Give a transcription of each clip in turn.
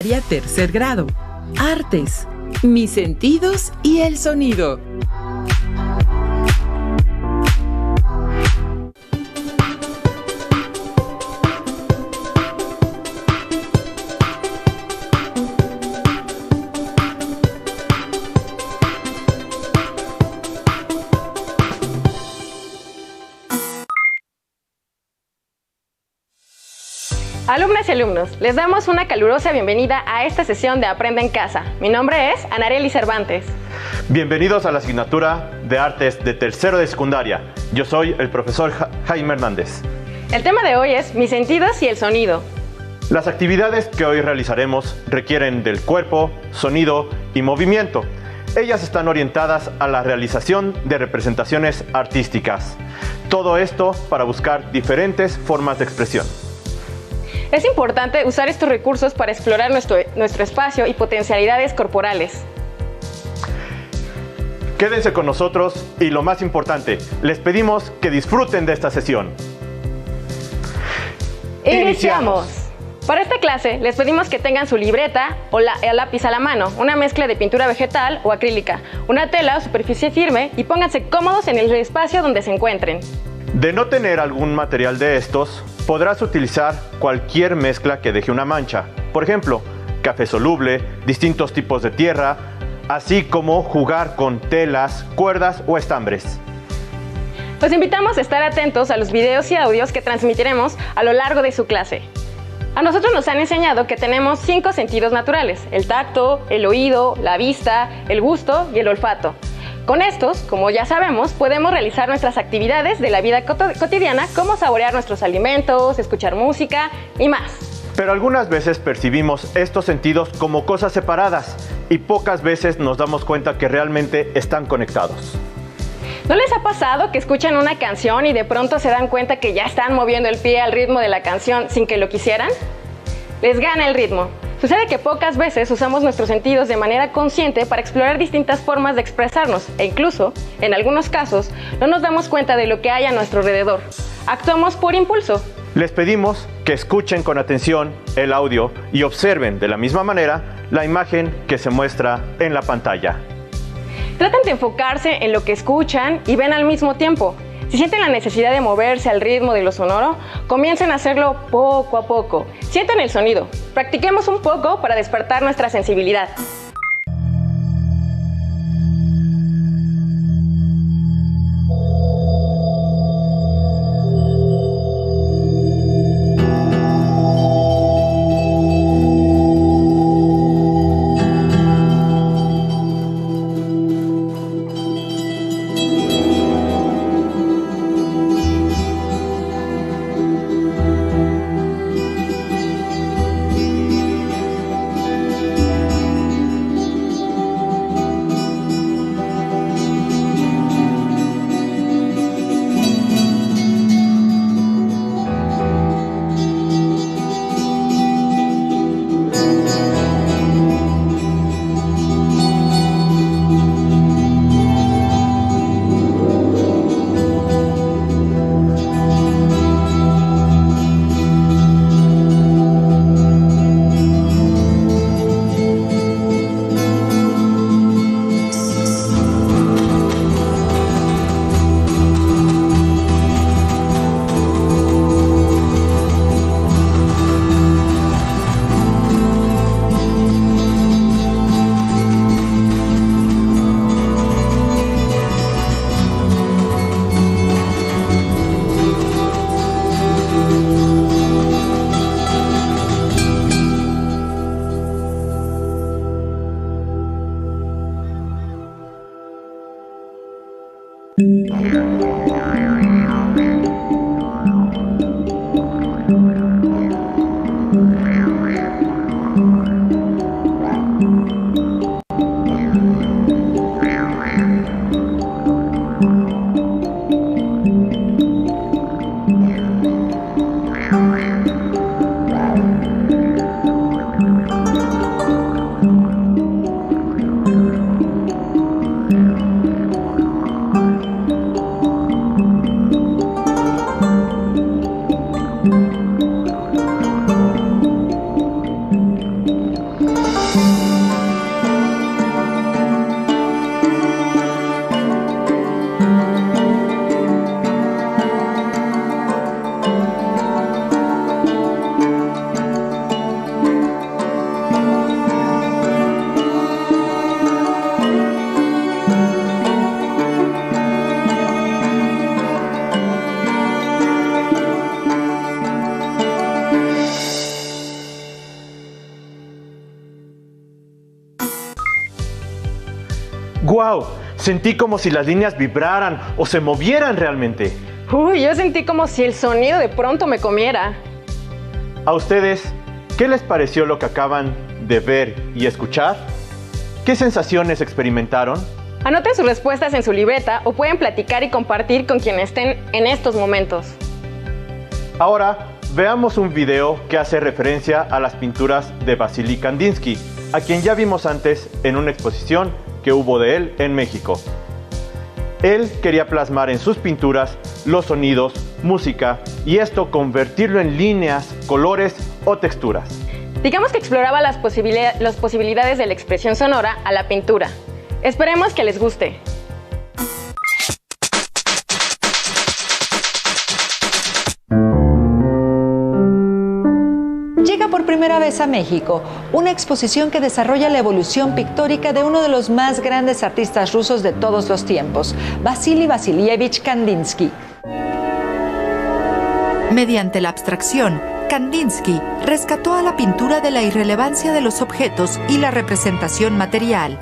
secundaria tercer grado. Artes, mis sentidos y el sonido. Alumnas y alumnos, les damos una calurosa bienvenida a esta sesión de Aprende en Casa. Mi nombre es Anareli Cervantes. Bienvenidos a la asignatura de Artes de tercero de secundaria. Yo soy el profesor Jaime Hernández. El tema de hoy es mis sentidos y el sonido. Las actividades que hoy realizaremos requieren del cuerpo, sonido y movimiento. Ellas están orientadas a la realización de representaciones artísticas. Todo esto para buscar diferentes formas de expresión. Es importante usar estos recursos para explorar nuestro espacio y potencialidades corporales. Quédense con nosotros y lo más importante, les pedimos que disfruten de esta sesión. ¡Iniciamos! Para esta clase les pedimos que tengan su libreta o lápiz a la mano, una mezcla de pintura vegetal o acrílica, una tela o superficie firme y pónganse cómodos en el espacio donde se encuentren. De no tener algún material de estos, podrás utilizar cualquier mezcla que deje una mancha. Por ejemplo, café soluble, distintos tipos de tierra, así como jugar con telas, cuerdas o estambres. Los invitamos a estar atentos a los videos y audios que transmitiremos a lo largo de su clase. A nosotros nos han enseñado que tenemos 5 sentidos naturales: el tacto, el oído, la vista, el gusto y el olfato. Con estos, como ya sabemos, podemos realizar nuestras actividades de la vida cotidiana, como saborear nuestros alimentos, escuchar música y más. Pero algunas veces percibimos estos sentidos como cosas separadas y pocas veces nos damos cuenta que realmente están conectados. ¿No les ha pasado que escuchan una canción y de pronto se dan cuenta que ya están moviendo el pie al ritmo de la canción sin que lo quisieran? Les gana el ritmo. Sucede que pocas veces usamos nuestros sentidos de manera consciente para explorar distintas formas de expresarnos e incluso, en algunos casos, no nos damos cuenta de lo que hay a nuestro alrededor. Actuamos por impulso. Les pedimos que escuchen con atención el audio y observen de la misma manera la imagen que se muestra en la pantalla. Traten de enfocarse en lo que escuchan y ven al mismo tiempo. Si sienten la necesidad de moverse al ritmo de lo sonoro, comiencen a hacerlo poco a poco. Sientan el sonido. Practiquemos un poco para despertar nuestra sensibilidad. ¡Guau! Sentí como si las líneas vibraran o se movieran realmente. Uy, yo sentí como si el sonido de pronto me comiera. ¿A ustedes qué les pareció lo que acaban de ver y escuchar? ¿Qué sensaciones experimentaron? Anoten sus respuestas en su libreta o pueden platicar y compartir con quienes estén en estos momentos. Ahora veamos un video que hace referencia a las pinturas de Vasily Kandinsky, a quien ya vimos antes en una exposición que hubo de él en México. Él quería plasmar en sus pinturas los sonidos, música y esto convertirlo en líneas, colores o texturas. Digamos que exploraba las posibilidades de la expresión sonora a la pintura. Esperemos que les guste. Llega por primera vez a México una exposición que desarrolla la evolución pictórica de uno de los más grandes artistas rusos de todos los tiempos, Vasily Vasilievich Kandinsky. Mediante la abstracción, Kandinsky rescató a la pintura de la irrelevancia de los objetos y la representación material.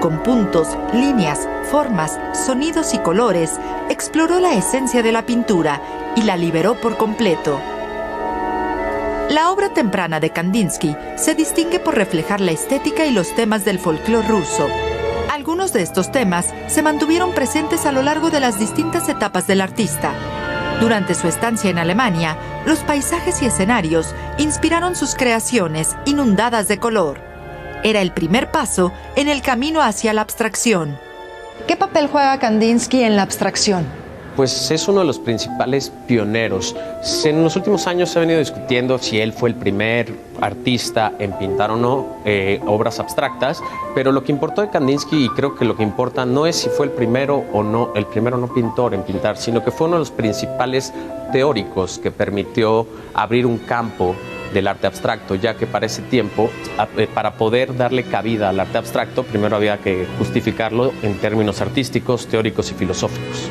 Con puntos, líneas, formas, sonidos y colores, exploró la esencia de la pintura y la liberó por completo. La obra temprana de Kandinsky se distingue por reflejar la estética y los temas del folclore ruso. Algunos de estos temas se mantuvieron presentes a lo largo de las distintas etapas del artista. Durante su estancia en Alemania, los paisajes y escenarios inspiraron sus creaciones inundadas de color. Era el primer paso en el camino hacia la abstracción. ¿Qué papel juega Kandinsky en la abstracción? Pues es uno de los principales pioneros. En los últimos años se ha venido discutiendo si él fue el primer artista en pintar o no obras abstractas, pero lo que importó de Kandinsky, y creo que lo que importa no es si fue el primero no pintor en pintar, sino que fue uno de los principales teóricos que permitió abrir un campo del arte abstracto, ya que para ese tiempo, para poder darle cabida al arte abstracto, primero había que justificarlo en términos artísticos, teóricos y filosóficos.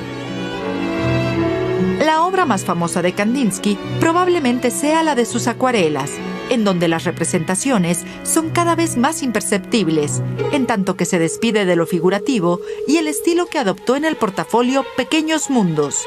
La obra más famosa de Kandinsky probablemente sea la de sus acuarelas, en donde las representaciones son cada vez más imperceptibles, en tanto que se despide de lo figurativo y el estilo que adoptó en el portafolio Pequeños Mundos.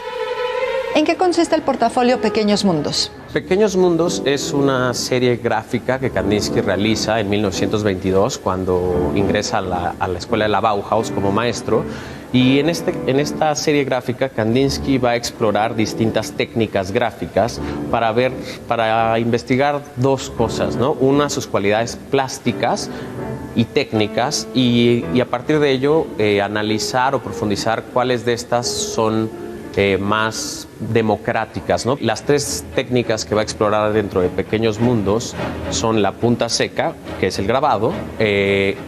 ¿En qué consiste el portafolio Pequeños Mundos? Pequeños Mundos es una serie gráfica que Kandinsky realiza en 1922 cuando ingresa a la escuela de la Bauhaus como maestro. Y en esta serie gráfica Kandinsky va a explorar distintas técnicas gráficas para investigar dos cosas, ¿no? Una, sus cualidades plásticas y técnicas y a partir de ello analizar o profundizar cuáles de estas son más democráticas, ¿no? Las tres técnicas que va a explorar dentro de Pequeños Mundos son la punta seca, que es el grabado,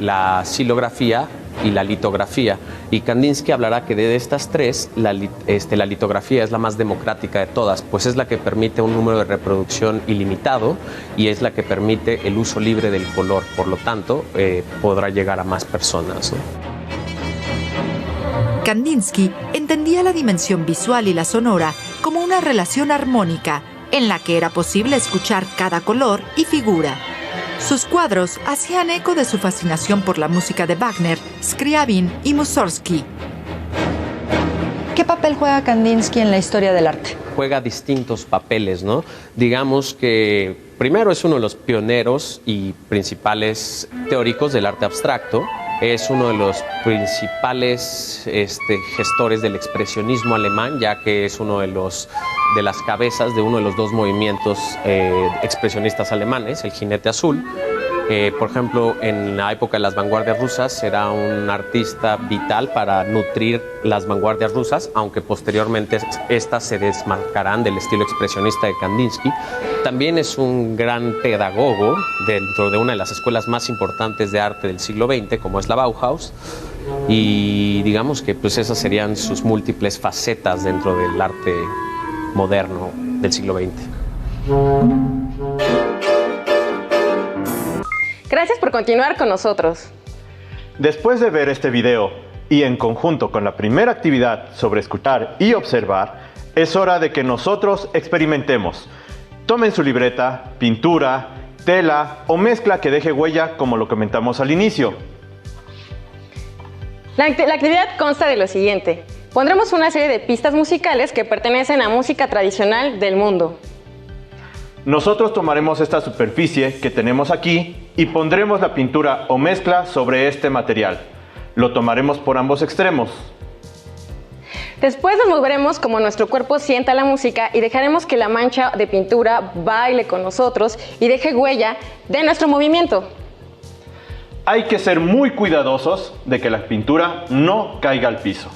la xilografía y la litografía. Y Kandinsky hablará que de estas tres, la litografía es la más democrática de todas, pues es la que permite un número de reproducción ilimitado y es la que permite el uso libre del color, por lo tanto, podrá llegar a más personas, ¿no? Kandinsky entendía la dimensión visual y la sonora como una relación armónica en la que era posible escuchar cada color y figura. Sus cuadros hacían eco de su fascinación por la música de Wagner, Scriabin y Mussorgsky. ¿Qué papel juega Kandinsky en la historia del arte? Juega distintos papeles, ¿no? Digamos que primero es uno de los pioneros y principales teóricos del arte abstracto. Es uno de los principales gestores del expresionismo alemán, ya que es uno de las cabezas de uno de los dos movimientos expresionistas alemanes, el Jinete Azul. Por ejemplo, en la época de las vanguardias rusas era un artista vital para nutrir las vanguardias rusas, aunque posteriormente estas se desmarcarán del estilo expresionista de Kandinsky. También es un gran pedagogo dentro de una de las escuelas más importantes de arte del siglo XX, como es la Bauhaus, y digamos que pues esas serían sus múltiples facetas dentro del arte moderno del siglo XX. Gracias por continuar con nosotros. Después de ver este video y en conjunto con la primera actividad sobre escuchar y observar, es hora de que nosotros experimentemos. Tomen su libreta, pintura, tela o mezcla que deje huella como lo comentamos al inicio. La actividad consta de lo siguiente. Pondremos una serie de pistas musicales que pertenecen a música tradicional del mundo. Nosotros tomaremos esta superficie que tenemos aquí y pondremos la pintura o mezcla sobre este material. Lo tomaremos por ambos extremos. Después nos moveremos como nuestro cuerpo sienta la música y dejaremos que la mancha de pintura baile con nosotros y deje huella de nuestro movimiento. Hay que ser muy cuidadosos de que la pintura no caiga al piso.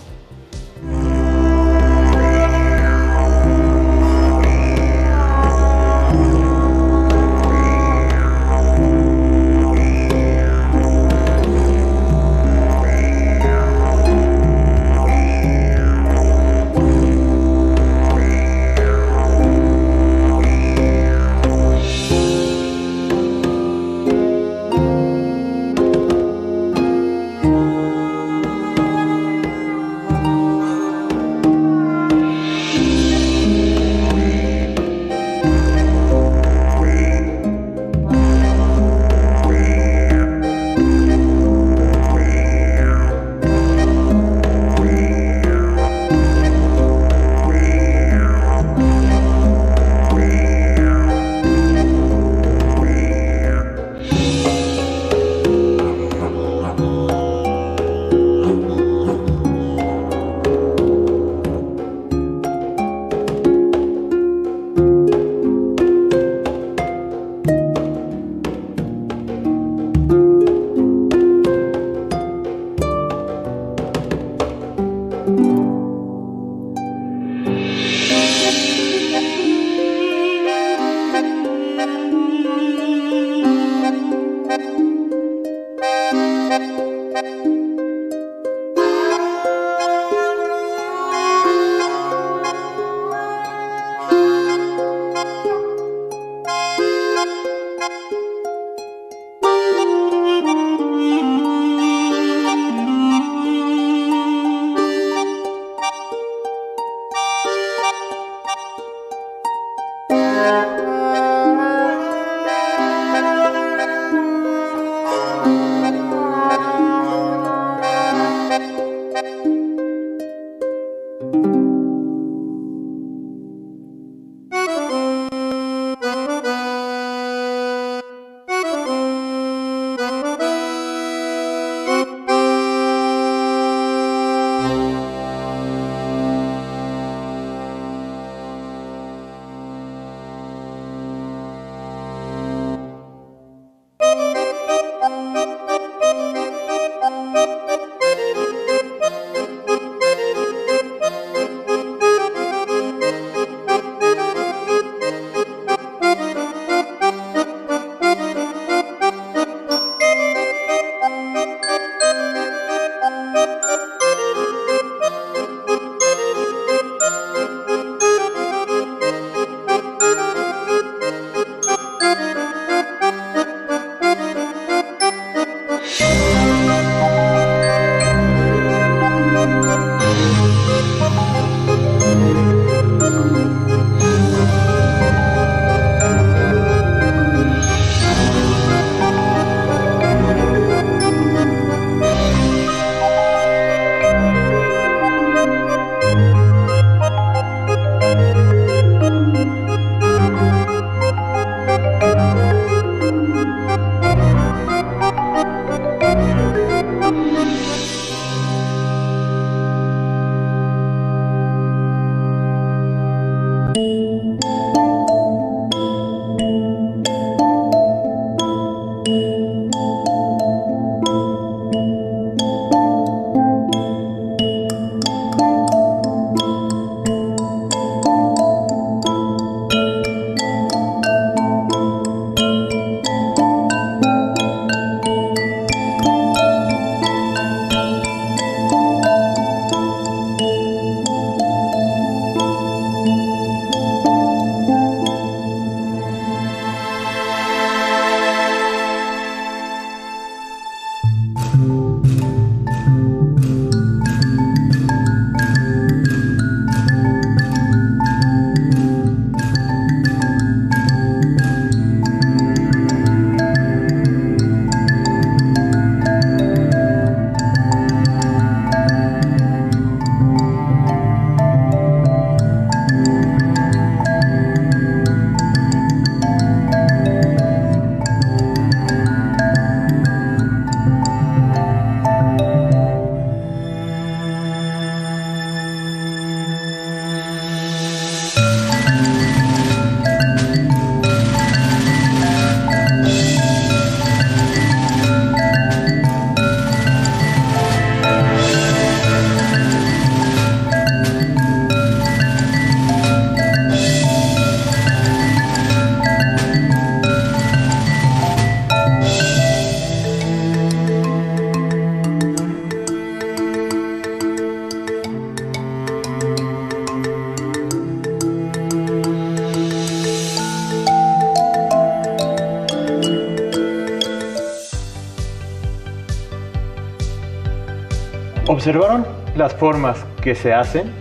¿Observaron las formas que se hacen?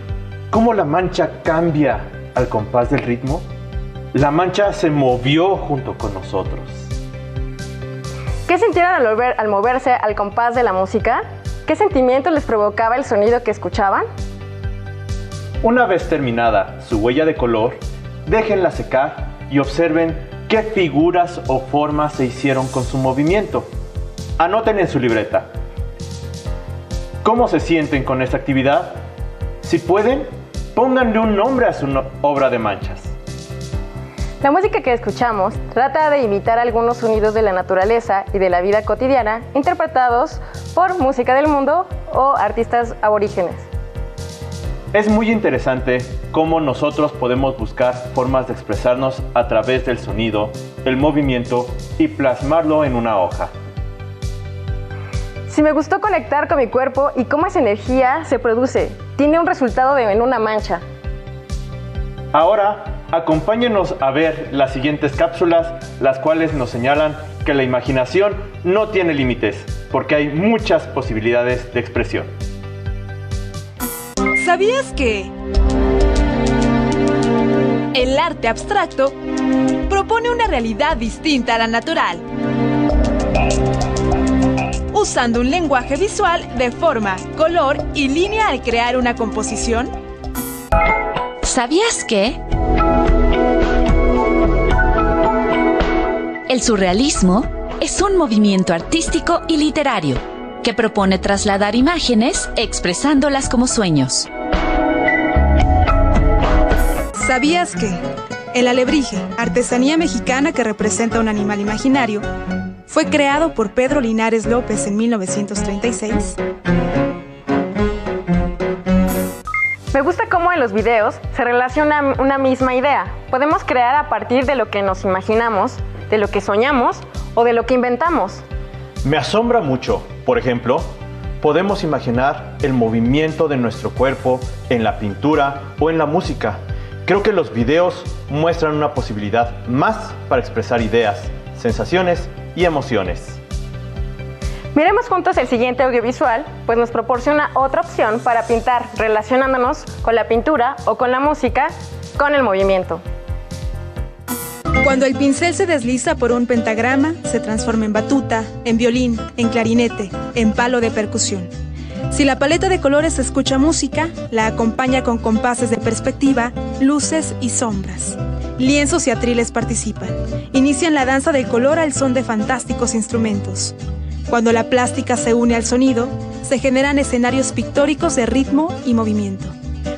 ¿Cómo la mancha cambia al compás del ritmo? La mancha se movió junto con nosotros. ¿Qué sintieron al moverse al compás de la música? ¿Qué sentimientos les provocaba el sonido que escuchaban? Una vez terminada su huella de color, déjenla secar y observen qué figuras o formas se hicieron con su movimiento. Anoten en su libreta. ¿Cómo se sienten con esta actividad? Si pueden, pónganle un nombre a su obra de manchas. La música que escuchamos trata de imitar algunos sonidos de la naturaleza y de la vida cotidiana interpretados por música del mundo o artistas aborígenes. Es muy interesante cómo nosotros podemos buscar formas de expresarnos a través del sonido, el movimiento y plasmarlo en una hoja. Si me gustó conectar con mi cuerpo y cómo esa energía se produce, tiene un resultado en una mancha. Ahora, acompáñenos a ver las siguientes cápsulas, las cuales nos señalan que la imaginación no tiene límites, porque hay muchas posibilidades de expresión. ¿Sabías que el arte abstracto propone una realidad distinta a la natural, usando un lenguaje visual de forma, color y línea al crear una composición? ¿Sabías que el surrealismo es un movimiento artístico y literario que propone trasladar imágenes expresándolas como sueños? ¿Sabías que el alebrije, artesanía mexicana que representa un animal imaginario, fue creado por Pedro Linares López en 1936? Me gusta cómo en los videos se relaciona una misma idea. Podemos crear a partir de lo que nos imaginamos, de lo que soñamos o de lo que inventamos. Me asombra mucho, por ejemplo, podemos imaginar el movimiento de nuestro cuerpo en la pintura o en la música. Creo que los videos muestran una posibilidad más para expresar ideas, sensaciones y emociones. Miremos juntos el siguiente audiovisual, pues nos proporciona otra opción para pintar relacionándonos con la pintura o con la música, con el movimiento. Cuando el pincel se desliza por un pentagrama, se transforma en batuta, en violín, en clarinete, en palo de percusión. Si la paleta de colores escucha música, la acompaña con compases de perspectiva, luces y sombras. Lienzos y atriles participan. Inician la danza del color al son de fantásticos instrumentos. Cuando la plástica se une al sonido, se generan escenarios pictóricos de ritmo y movimiento,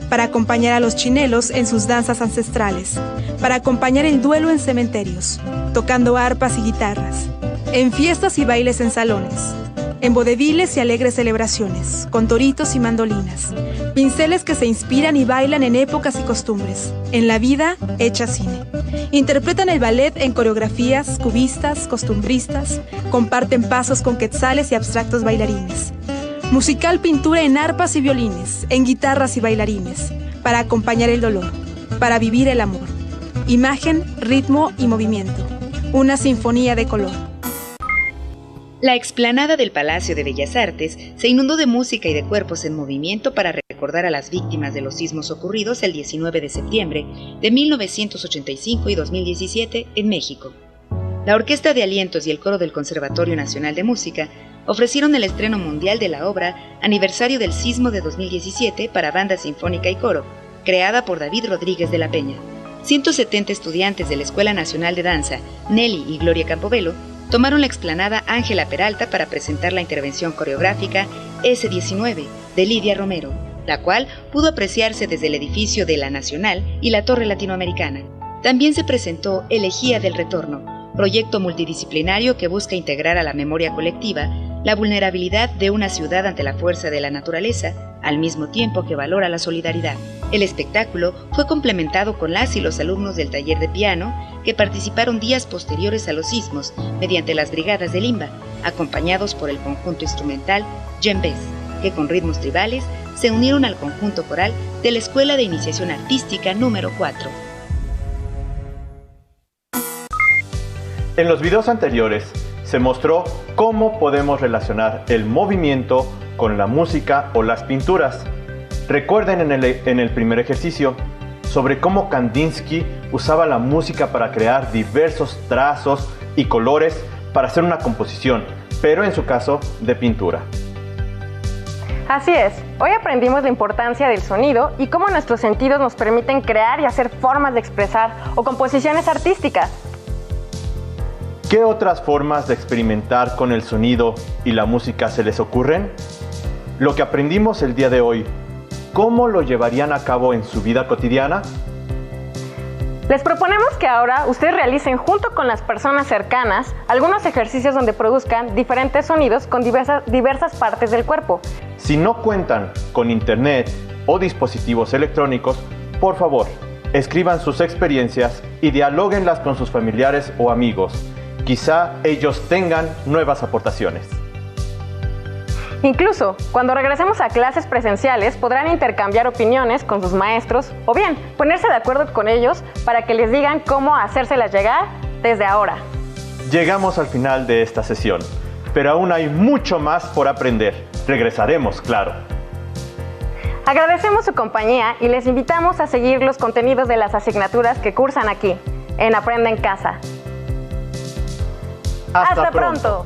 para acompañar a los chinelos en sus danzas ancestrales, para acompañar el duelo en cementerios, tocando arpas y guitarras, en fiestas y bailes en salones, en vodeviles y alegres celebraciones, con toritos y mandolinas, pinceles que se inspiran y bailan en épocas y costumbres, en la vida hecha cine. Interpretan el ballet en coreografías cubistas, costumbristas, comparten pasos con quetzales y abstractos bailarines. Musical pintura en arpas y violines, en guitarras y bailarines, para acompañar el dolor, para vivir el amor. Imagen, ritmo y movimiento. Una sinfonía de color. La explanada del Palacio de Bellas Artes se inundó de música y de cuerpos en movimiento para recordar a las víctimas de los sismos ocurridos el 19 de septiembre de 1985 y 2017 en México. La Orquesta de Alientos y el Coro del Conservatorio Nacional de Música ofrecieron el estreno mundial de la obra Aniversario del Sismo de 2017 para banda sinfónica y coro, creada por David Rodríguez de la Peña. 170 estudiantes de la Escuela Nacional de Danza, Nelly y Gloria Campobello, tomaron la explanada Ángela Peralta para presentar la intervención coreográfica S-19 de Lidia Romero, la cual pudo apreciarse desde el edificio de la Nacional y la Torre Latinoamericana. También se presentó Elegía del Retorno, proyecto multidisciplinario que busca integrar a la memoria colectiva la vulnerabilidad de una ciudad ante la fuerza de la naturaleza, al mismo tiempo que valora la solidaridad. El espectáculo fue complementado con las y los alumnos del taller de piano que participaron días posteriores a los sismos mediante las brigadas de Limba, acompañados por el conjunto instrumental Djembes, que con ritmos tribales se unieron al conjunto coral de la Escuela de Iniciación Artística número 4. En los videos anteriores se mostró cómo podemos relacionar el movimiento con la música o las pinturas. Recuerden en el primer ejercicio sobre cómo Kandinsky usaba la música para crear diversos trazos y colores para hacer una composición, pero en su caso de pintura. Así es, hoy aprendimos la importancia del sonido y cómo nuestros sentidos nos permiten crear y hacer formas de expresar o composiciones artísticas. ¿Qué otras formas de experimentar con el sonido y la música se les ocurren? Lo que aprendimos el día de hoy, ¿cómo lo llevarían a cabo en su vida cotidiana? Les proponemos que ahora ustedes realicen junto con las personas cercanas algunos ejercicios donde produzcan diferentes sonidos con diversas partes del cuerpo. Si no cuentan con internet o dispositivos electrónicos, por favor, escriban sus experiencias y dialóguenlas con sus familiares o amigos. Quizá ellos tengan nuevas aportaciones. Incluso, cuando regresemos a clases presenciales, podrán intercambiar opiniones con sus maestros o bien ponerse de acuerdo con ellos para que les digan cómo hacérselas llegar desde ahora. Llegamos al final de esta sesión, pero aún hay mucho más por aprender. Regresaremos, claro. Agradecemos su compañía y les invitamos a seguir los contenidos de las asignaturas que cursan aquí, en Aprende en Casa. ¡Hasta pronto!